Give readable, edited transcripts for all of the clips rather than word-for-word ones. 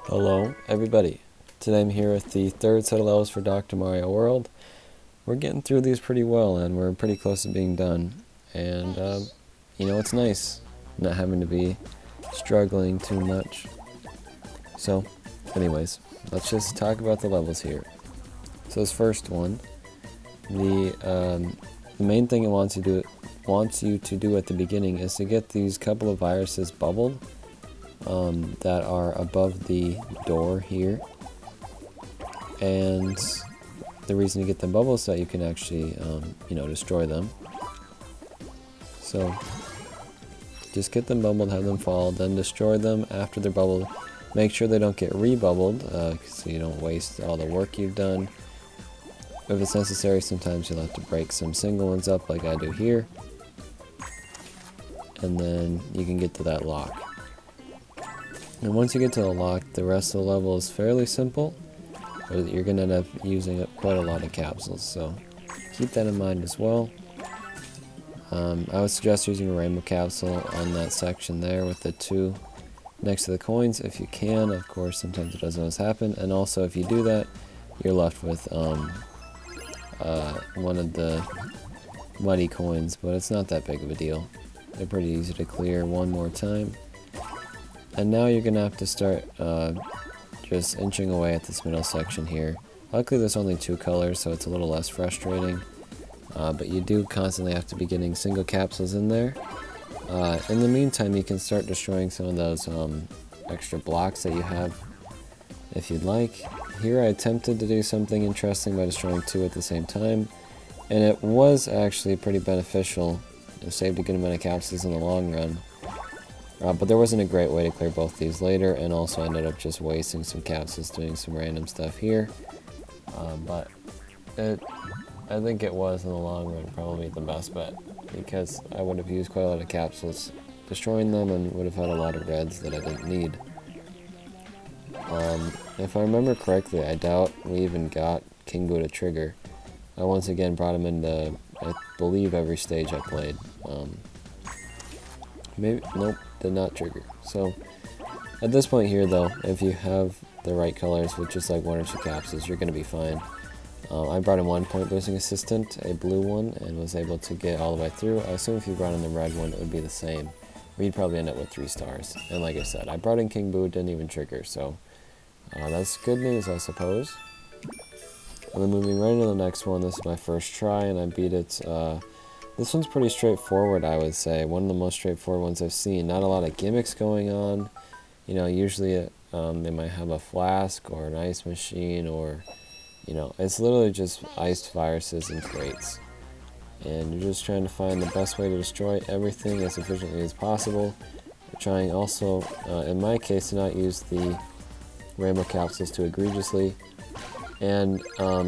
Hello, everybody. Today I'm here with the third set of levels for Dr. Mario World. We're getting through these pretty well, and we're pretty close to being done. And, it's nice not having to be struggling too much. So, anyways, let's just talk about the levels here. So this first one, the main thing it wants you to do at the beginning is to get these couple of viruses bubbled that are above the door here. And the reason to get them bubbles is so that you can actually, destroy them. So just get them bubbled, have them fall, then destroy them after they're bubbled. Make sure they don't get re-bubbled, so you don't waste all the work you've done. If it's necessary, sometimes you'll have to break some single ones up like I do here. And then you can get to that lock. And once you get to the lock, the rest of the level is fairly simple, but you're going to end up using up quite a lot of capsules, so keep that in mind as well. I would suggest using a rainbow capsule on that section there with the two next to the coins if you can. Of course, sometimes it doesn't always happen, and also if you do that, you're left with one of the muddy coins, but it's not that big of a deal. They're pretty easy to clear one more time. And now you're going to have to start just inching away at this middle section here. Luckily there's only two colors, so it's a little less frustrating. But you do constantly have to be getting single capsules in there. In the meantime, you can start destroying some of those extra blocks that you have if you'd like. Here I attempted to do something interesting by destroying two at the same time, and it was actually pretty beneficial. It saved a good amount of capsules in the long run. But there wasn't a great way to clear both these later, and also ended up just wasting some capsules doing some random stuff here. But I think it was in the long run probably the best bet, because I would have used quite a lot of capsules destroying them and would have had a lot of reds that I didn't need. If I remember correctly, I doubt we even got King Boo to trigger. I once again brought him into, I believe, every stage I played. Nope, did not trigger. So at this point here though, if you have the right colors with just like one or two capsules, you're going to be fine. I brought in 1 point boosting assistant, a blue one, and was able to get all the way through. I assume if you brought in the red one, it would be the same. We'd probably end up with 3 stars. And like I said, I brought in King Boo, didn't even trigger, so that's good news, I suppose. And then moving right into the next one, this is my first try, and I beat it. This one's pretty straightforward, I would say. One of the most straightforward ones I've seen. Not a lot of gimmicks going on. You know, usually they might have a flask or an ice machine, or, it's literally just iced viruses and crates. And you're just trying to find the best way to destroy everything as efficiently as possible. You're trying also, in my case, to not use the rainbow capsules too egregiously. And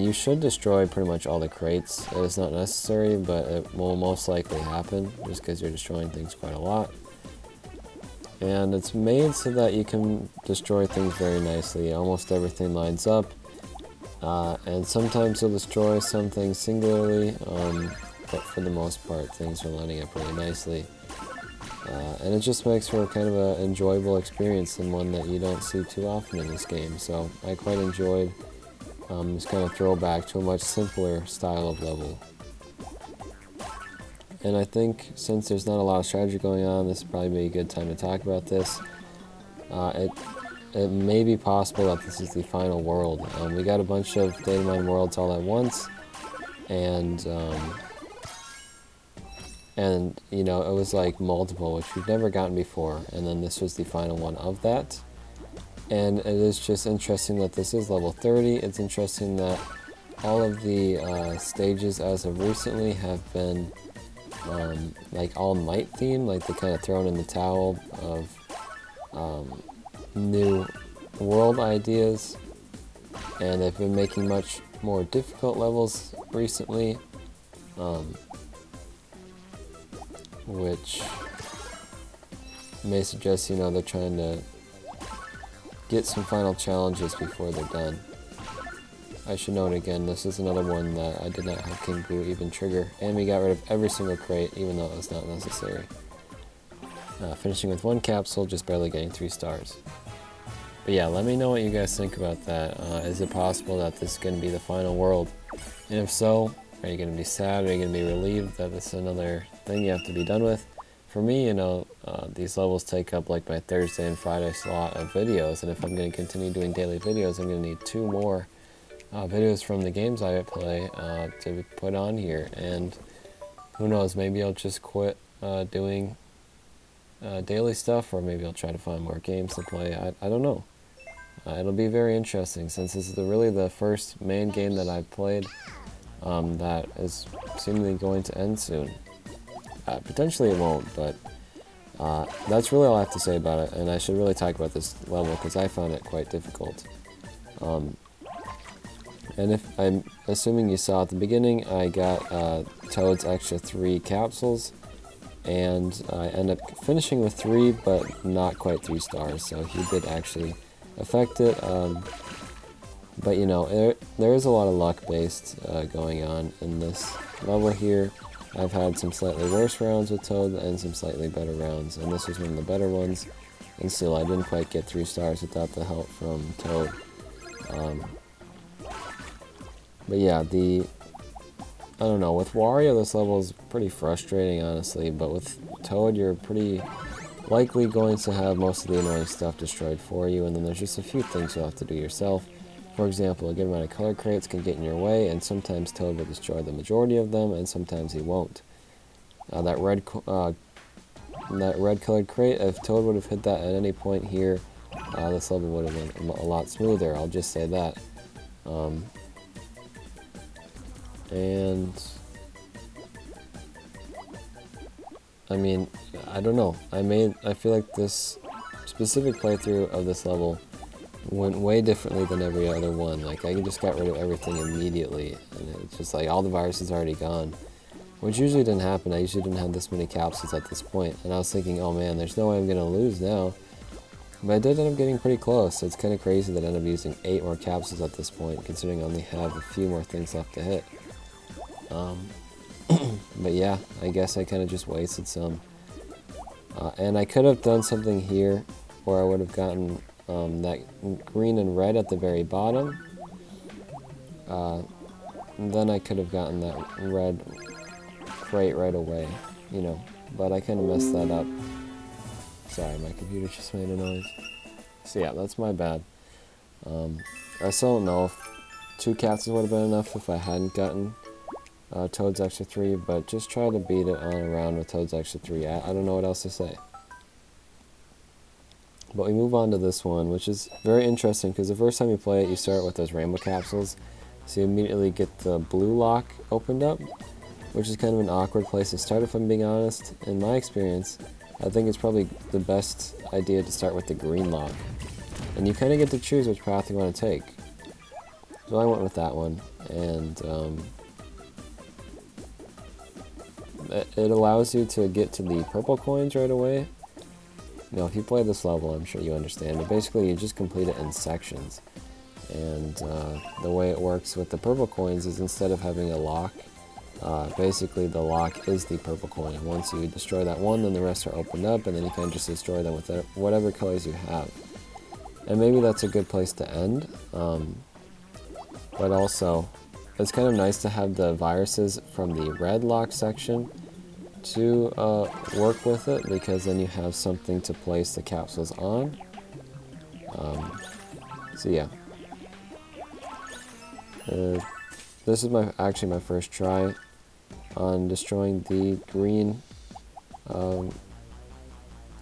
you should destroy pretty much all the crates. It is not necessary, but it will most likely happen just because you're destroying things quite a lot. And it's made so that you can destroy things very nicely. Almost everything lines up. And sometimes you'll destroy some things singularly, but for the most part things are lining up really nicely. And it just makes for kind of an enjoyable experience, and one that you don't see too often in this game. So I quite enjoyed this kind of throwback to a much simpler style of level. And I think since there's not a lot of strategy going on, this would probably be a good time to talk about this. It may be possible that this is the final world. We got a bunch of data mine worlds all at once, and it was like multiple, which we've never gotten before, and then this was the final one of that. And it is just interesting that this is level 30. It's interesting that all of the stages as of recently have been like all night themed, like they kind of thrown in the towel of new world ideas, and they've been making much more difficult levels recently, which may suggest they're trying to get some final challenges before they're done. I should note again, this is another one that I did not have King Boo even trigger, and we got rid of every single crate, even though it was not necessary. Finishing with 1 capsule, just barely getting 3 stars. But yeah, let me know what you guys think about that. Is it possible that this is going to be the final world? And if so, are you going to be sad? Are you going to be relieved that this is another thing you have to be done with? For me, you know, these levels take up like my Thursday and Friday slot of videos, and if I'm going to continue doing daily videos, I'm going to need 2 more videos from the games I play to put on here. And who knows, maybe I'll just quit doing daily stuff, or maybe I'll try to find more games to play. I don't know. It'll be very interesting, since this is really the first main game that I've played that is seemingly going to end soon. Potentially it won't, but that's really all I have to say about it, and I should really talk about this level because I found it quite difficult. And if I'm assuming you saw at the beginning, I got Toad's extra 3 capsules, and I end up finishing with 3, but not quite 3 stars, so he did actually affect it. But you know, there is a lot of luck based going on in this level here. I've had some slightly worse rounds with Toad and some slightly better rounds, and this was one of the better ones, and still I didn't quite get 3 stars without the help from Toad. But yeah, I don't know, with Wario this level is pretty frustrating honestly, but with Toad you're pretty likely going to have most of the annoying stuff destroyed for you, and then there's just a few things you'll have to do yourself. For example, a good amount of color crates can get in your way, and sometimes Toad will destroy the majority of them, and sometimes he won't. That red colored crate, if Toad would have hit that at any point here, this level would have been a lot smoother, I'll just say that. And I mean, I don't know. I feel like this specific playthrough of this level went way differently than every other one. Like, I just got rid of everything immediately, and it's just like all the viruses already gone, which usually didn't happen. I usually didn't have this many capsules at this point, and I was thinking, oh man, there's no way I'm gonna lose now. But I did end up getting pretty close, so it's kind of crazy that I ended up using 8 more capsules at this point, considering I only have a few more things left to hit. But yeah, I guess I kind of just wasted some. And I could have done something here where I would have gotten that green and red at the very bottom. And then I could have gotten that red crate right away, you know. But I kind of messed that up. Sorry, my computer just made a noise. So yeah, that's my bad. I still don't know if 2 capsules would have been enough if I hadn't gotten Toad's extra 3, but just try to beat it on a round with Toad's extra 3. I don't know what else to say. But we move on to this one, which is very interesting because the first time you play it, you start with those rainbow capsules, so you immediately get the blue lock opened up, which is kind of an awkward place to start if I'm being honest. In my experience, I think it's probably the best idea to start with the green lock, and you kind of get to choose which path you want to take. So I went with that one, and it allows you to get to the purple coins right away. You know, if you play this level, I'm sure you understand, but basically you just complete it in sections. And the way it works with the purple coins is instead of having a lock, basically the lock is the purple coin. Once you destroy that one, then the rest are opened up, and then you can just destroy them with whatever colors you have. And maybe that's a good place to end, but also it's kind of nice to have the viruses from the red lock section to work with it, because then you have something to place the capsules on. So yeah, this is actually my first try on destroying the green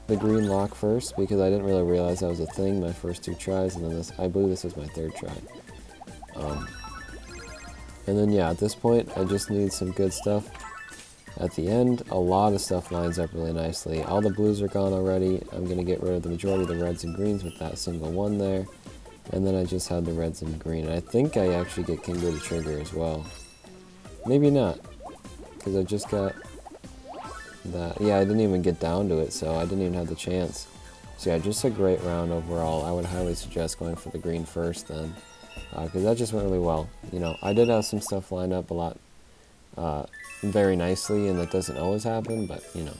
lock first, because I didn't really realize that was a thing my first 2 tries, and then I believe this was my 3rd try. And then yeah, at this point I just need some good stuff. At the end, a lot of stuff lines up really nicely. All the blues are gone already. I'm going to get rid of the majority of the reds and greens with that single one there. And then I just have the reds and green. And I think I actually get King Booty Trigger as well. Maybe not, because I just got that. Yeah, I didn't even get down to it, so I didn't even have the chance. So yeah, just a great round overall. I would highly suggest going for the green first then, because that just went really well. You know, I did have some stuff lined up a lot very nicely, and that doesn't always happen, but you know.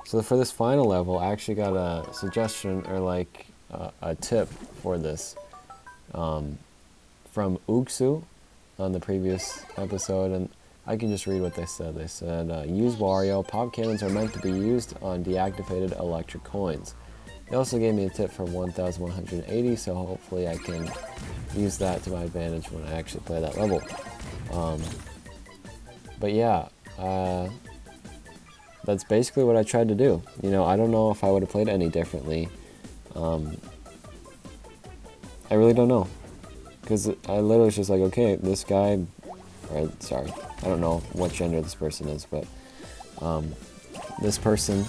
So for this final level, I actually got a suggestion, or like a tip for this from Uksu on the previous episode, and I can just read what they said. They said, use Wario. Pop cannons are meant to be used on deactivated electric coins. They also gave me a tip for 1,180, so hopefully I can use that to my advantage when I actually play that level. But yeah, that's basically what I tried to do. You know, I don't know if I would have played any differently. I really don't know. Because I literally was just like, okay, this guy, or sorry, I don't know what gender this person is, but this person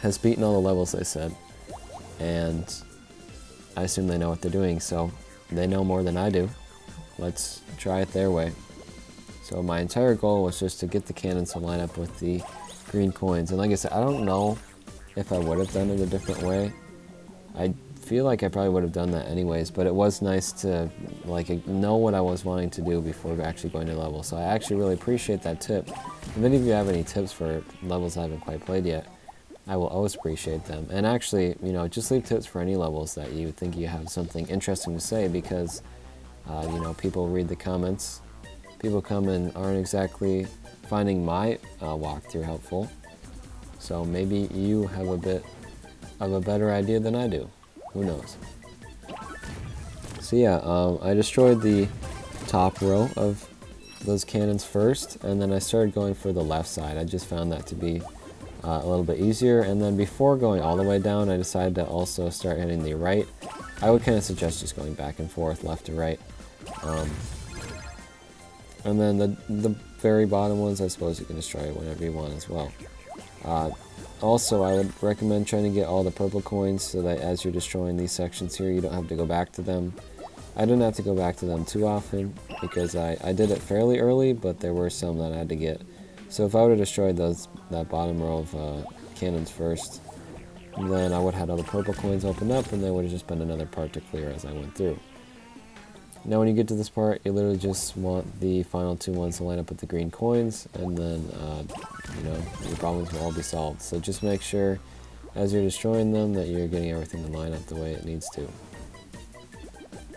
has beaten all the levels, they said, and I assume they know what they're doing, so they know more than I do. Let's try it their way. So my entire goal was just to get the cannons to line up with the green coins, and like I said, I don't know if I would have done it a different way. I feel like I probably would have done that anyways, but it was nice to like know what I was wanting to do before actually going to level. So I actually really appreciate that tip. If any of you have any tips for levels I haven't quite played yet, I will always appreciate them. And actually, you know, just leave tips for any levels that you think you have something interesting to say, because you know, people read the comments, people come and aren't exactly finding my walkthrough helpful, so maybe you have a bit of a better idea than I do. Who knows? So yeah, I destroyed the top row of those cannons first, and then I started going for the left side. I just found that to be a little bit easier, and then before going all the way down, I decided to also start hitting the right. I would kind of suggest just going back and forth, left to right. And then the very bottom ones, I suppose you can destroy whenever you want as well. Also, I would recommend trying to get all the purple coins so that as you're destroying these sections here, you don't have to go back to them. I didn't have to go back to them too often because I did it fairly early, but there were some that I had to get. So if I would have destroyed that bottom row of cannons first, then I would have had all the purple coins open up, and there would have just been another part to clear as I went through. Now when you get to this part, you literally just want the final two ones to line up with the green coins, and then you know, your problems will all be solved. So just make sure as you're destroying them that you're getting everything to line up the way it needs to.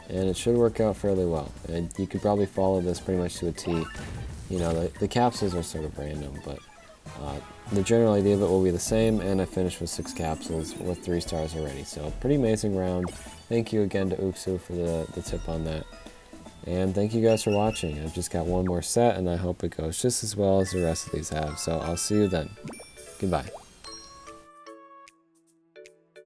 And it should work out fairly well. And you could probably follow this pretty much to a T. You know, the capsules are sort of random, but the general idea of it will be the same, and I finished with 6 capsules with 3 stars already. So pretty amazing round. Thank you again to Uksu for the tip on that. And thank you guys for watching. I've just got one more set, and I hope it goes just as well as the rest of these have. So I'll see you then. Goodbye.